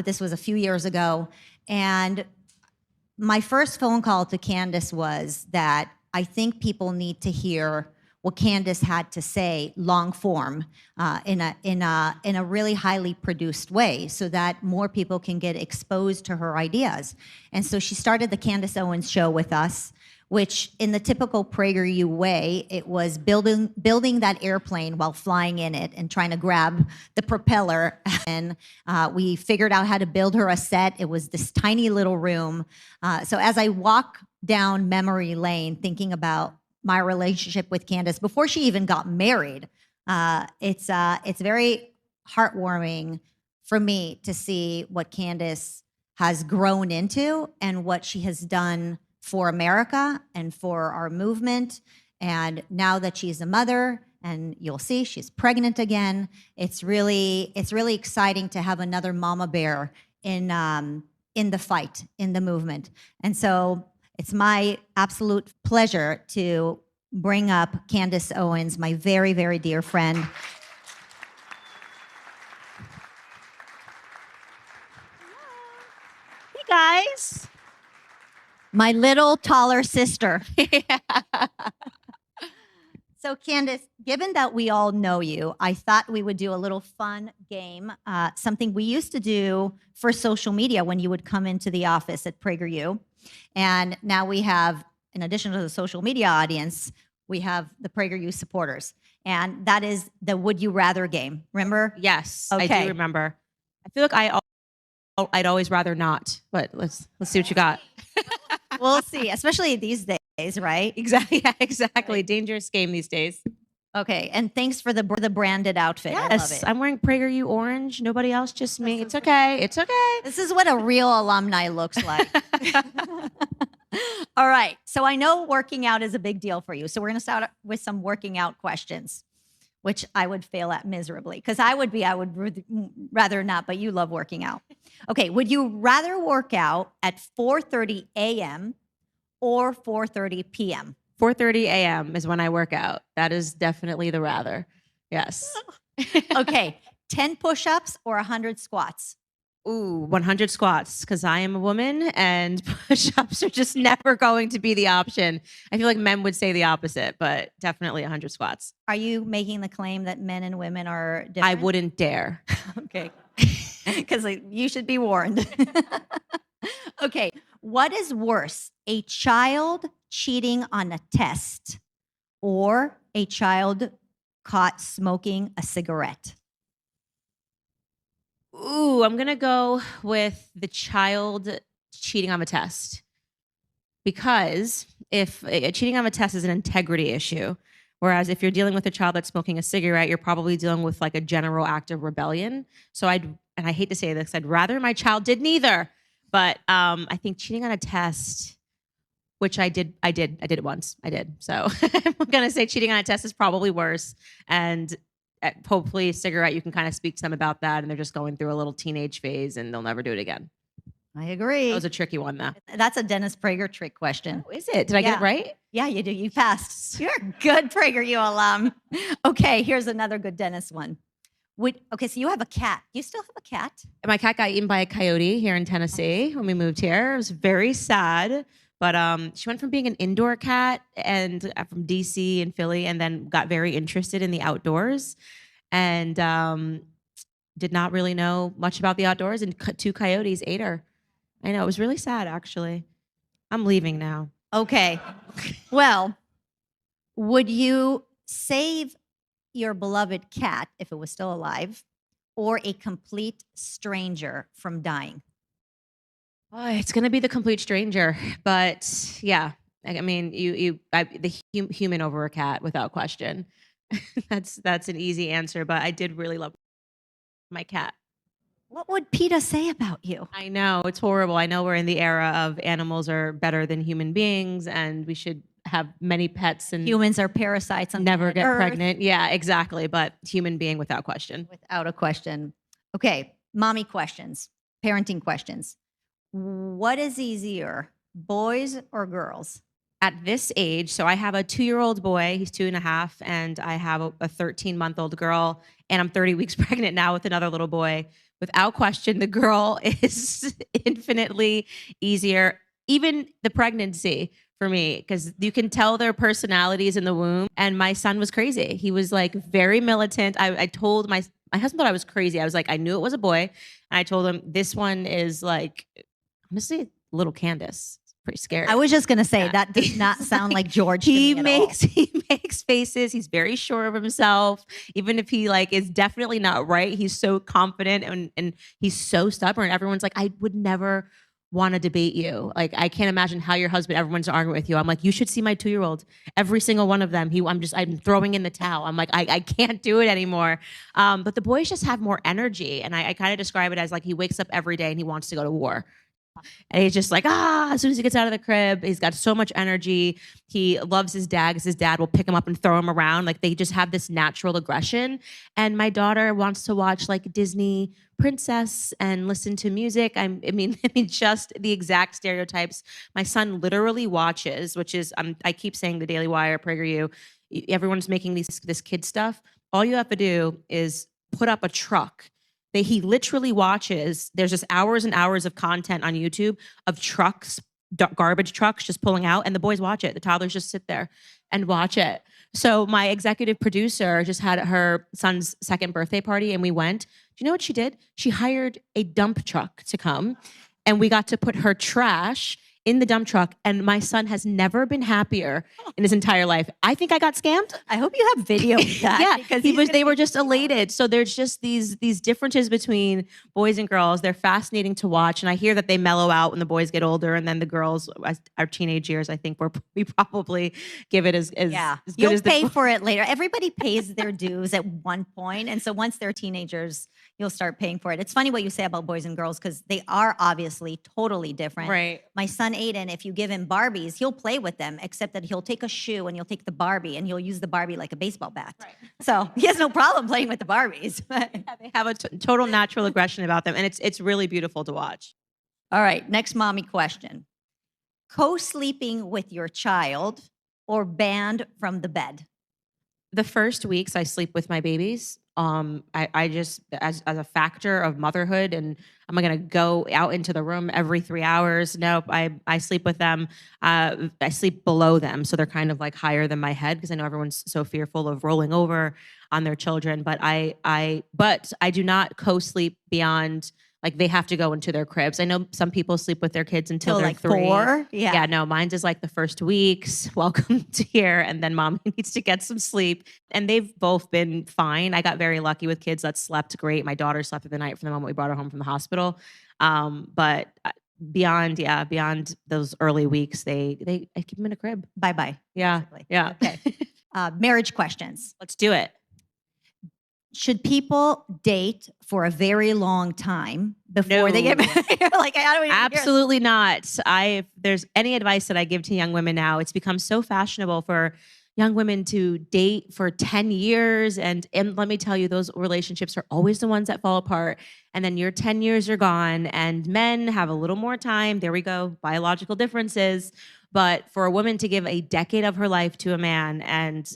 This was a few years ago. And my first phone call to Candace was that I think people need to hear what Candace had to say long form in a really highly produced way so that more people can get exposed to her ideas. And so she started the Candace Owens show with us, which in the typical PragerU way, it was building that airplane while flying in it and trying to grab the propeller. And we figured out how to build her a set. It was this tiny little room. So as I walk down memory lane, thinking about my relationship with Candace before she even got married, it's very heartwarming for me to see what Candace has grown into and what she has done for America and for our movement. And now that she's a mother, and you'll see she's pregnant again, it's really exciting to have another mama bear in the fight, in the movement. And so it's my absolute pleasure to bring up Candace Owens, my very, very dear friend. Hey guys. My little taller sister. Yeah. So Candace, given that we all know you, I thought we would do a little fun game, something we used to do for social media when you would come into the office at PragerU. And now we have, in addition to the social media audience, we have the PragerU supporters. And that is the Would You Rather game, remember? Yes, Okay. I do remember. I feel like I'd always rather not, but let's see what you got. We'll see, especially these days, right? Exactly. Yeah, exactly. Right. Dangerous game these days. Okay, and thanks for the branded outfit. Yes, I love it. I'm wearing PragerU orange. Nobody else, just me. It's okay. It's okay. This is what a real alumni looks like. All right, so I know working out is a big deal for you. So we're gonna start with some working out questions, which I would fail at miserably because I would rather not, but you love working out. Okay, would you rather work out at 4:30 a.m. or 4:30 p.m.? 4:30 a.m. is when I work out. That is definitely the rather. Yes. Okay, 10 push-ups or 100 squats? Ooh, 100 squats, because I am a woman and push-ups are just never going to be the option. I feel like men would say the opposite, but definitely 100 squats. Are you making the claim that men and women are different? I wouldn't dare. Okay. Because you should be warned. Okay. What is worse, a child cheating on a test or a child caught smoking a cigarette? Ooh, I'm going to go with the child cheating on a test. Because if cheating on a test is an integrity issue, whereas if you're dealing with a child that's smoking a cigarette, you're probably dealing with like a general act of rebellion. So and I hate to say this, I'd rather my child did neither. But I think cheating on a test, which I did it once. I did. So I'm going to say cheating on a test is probably worse. And hopefully a cigarette, you can kind of speak to them about that. And they're just going through a little teenage phase and they'll never do it again. I agree. That was a tricky one, though. That's a Dennis Prager trick question. Oh, is it? Did I get it right? Yeah, you do. You passed. You're a good PragerU alum. Okay, here's another good Dennis one. Okay, so you have a cat. You still have a cat? My cat got eaten by a coyote here in Tennessee when we moved here. It was very sad. But she went from being an indoor cat and from DC and Philly, and then got very interested in the outdoors, and did not really know much about the outdoors. And 2 coyotes ate her. I know, it was really sad, actually. I'm leaving now. Okay. Well, would you save your beloved cat if it was still alive, or a complete stranger from dying? Oh, it's going to be the complete stranger, but yeah, I mean, the human over a cat without question. That's an easy answer, but I did really love my cat. What would PETA say about you? I know, it's horrible. I know we're in the era of animals are better than human beings, and we should have many pets, and humans are parasites and never get pregnant. Yeah, exactly. But human being without question. Without a question. Okay, mommy questions, parenting questions. What is easier, boys or girls? At this age, so I have a 2-year-old boy, he's 2.5, and I have a 13-month-old girl, and I'm 30 weeks pregnant now with another little boy. Without question, the girl is infinitely easier. Even the pregnancy for me, because you can tell their personalities in the womb. And my son was crazy. He was like very militant. I told my husband thought I was crazy. I was like, I knew it was a boy. And I told him this one is like, honestly, little Candace. It's pretty scary. I was just going to say that does not sound like George to he me at all. he makes faces. He's very sure of himself. Even if he like is definitely not right, he's so confident and he's so stubborn. Everyone's like, I would never want to debate you. Like, I can't imagine how your husband, everyone's arguing with you. I'm like, you should see my 2-year-old. Every single one of them. I'm throwing in the towel. I'm like, I can't do it anymore. But the boys just have more energy. And I kind of describe it as like, he wakes up every day and he wants to go to war. And he's just like, as soon as he gets out of the crib, he's got so much energy. He loves his dad because his dad will pick him up and throw him around. Like, they just have this natural aggression. And my daughter wants to watch like Disney princess and listen to music. I mean, just the exact stereotypes. My son literally watches, which is, I keep saying the Daily Wire, PragerU, everyone's making this kid stuff. All you have to do is put up a truck. He literally watches, there's just hours and hours of content on YouTube of trucks, garbage trucks just pulling out, and the boys watch it. The toddlers just sit there and watch it. So my executive producer just had her son's 2nd birthday party, and we went. Do you know what she did? She hired a dump truck to come, and we got to put her trash in the dump truck, and my son has never been happier in his entire life. I think I got scammed. I hope you have video of that. Yeah, because they were just elated. So there's just these differences between boys and girls. They're fascinating to watch, and I hear that they mellow out when the boys get older, and then the girls, as our teenage years, I think we probably give it as good You'll as pay for it later. Everybody pays their dues at one point, and so once they're teenagers, you'll start paying for it. It's funny what you say about boys and girls because they are obviously totally different. Right. My son Aiden, if you give him Barbies, he'll play with them, except that he'll take a shoe and he'll take the Barbie and he'll use the Barbie like a baseball bat. Right. So he has no problem playing with the Barbies. Yeah, they have a total natural aggression about them, and it's really beautiful to watch. All right, next mommy question. Co-sleeping with your child or banned from the bed? The first weeks I sleep with my babies. I just, as a factor of motherhood, and I'm going to go out into the room every 3 hours. Nope, I sleep with them. I sleep below them. So they're kind of like higher than my head because I know everyone's so fearful of rolling over on their children. But I do not co-sleep beyond, like, they have to go into their cribs. I know some people sleep with their kids until they're like 3. 4? Yeah, no, mine's is like the first weeks. Welcome to here. And then mom needs to get some sleep. And they've both been fine. I got very lucky with kids that slept great. My daughter slept through the night from the moment we brought her home from the hospital. But beyond those early weeks, I keep them in a crib. Bye-bye. Yeah. Basically. Yeah. Okay. Marriage questions. Let's do it. Should people date for a very long time before they get married? Like, I don't even Absolutely not. If there's any advice that I give to young women now, it's become so fashionable for young women to date for 10 years. And let me tell you, those relationships are always the ones that fall apart. And then your 10 years are gone, and men have a little more time. There we go, biological differences. But for a woman to give a decade of her life to a man and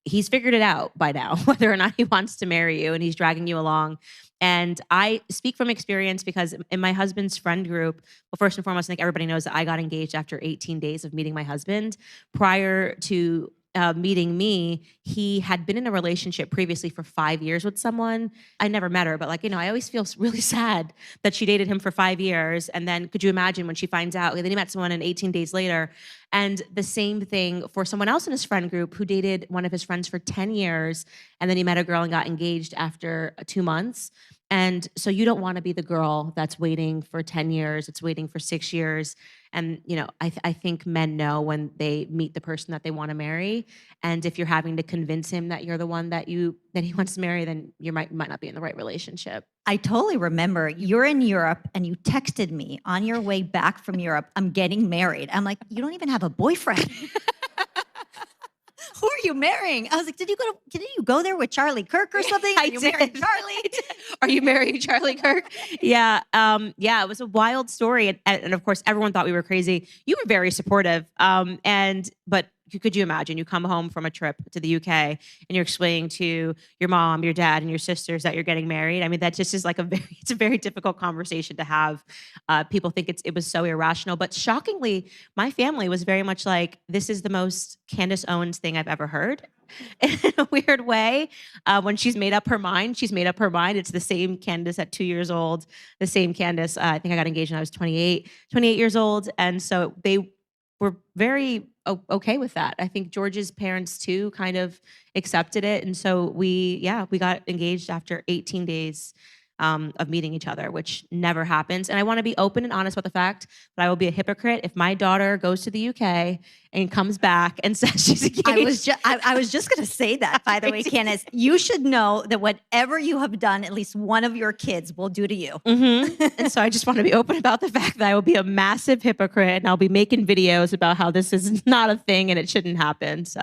he's figured it out by now, whether or not he wants to marry you, and he's dragging you along. And I speak from experience because in my husband's friend group, well, first and foremost, I think everybody knows that I got engaged after 18 days of meeting my husband. Prior to meeting me, he had been in a relationship previously for 5 years with someone. I never met her, but I always feel really sad that she dated him for 5 years. And then could you imagine when she finds out, then he met someone and 18 days later. And the same thing for someone else in his friend group who dated one of his friends for 10 years. And then he met a girl and got engaged after 2 months. And so you don't want to be the girl that's waiting for 10 years, it's waiting for 6 years. And, I think men know when they meet the person that they want to marry. And if you're having to convince him that you're the one that he wants to marry, then you might not be in the right relationship. I totally remember you're in Europe and you texted me on your way back from Europe, I'm getting married. I'm like, you don't even have a boyfriend. Who are you marrying? I was like, didn't you go there with Charlie Kirk or something? I did. Marrying Charlie? Are you marrying Charlie Kirk? Yeah. It was a wild story. And of course, everyone thought we were crazy. You were very supportive. But could you imagine you come home from a trip to the UK and you're explaining to your mom, your dad, and your sisters that you're getting married? I mean, that just is like it's a very difficult conversation to have. People think it was so irrational, but shockingly, my family was very much like, this is the most Candace Owens thing I've ever heard. In a weird way, when she's made up her mind, she's made up her mind. It's the same Candace at 2 years old, the same Candace. I think I got engaged when I was 28 years old. And so they were very okay with that. I think George's parents too kind of accepted it. And so we got engaged after 18 days of meeting each other, which never happens. And I want to be open and honest about the fact that I will be a hypocrite if my daughter goes to the UK and comes back and says she's engaged. I was just going to say that, by the way, Candace. You should know that whatever you have done, at least one of your kids will do to you. Mm-hmm. And so I just want to be open about the fact that I will be a massive hypocrite and I'll be making videos about how this is not a thing and it shouldn't happen. So.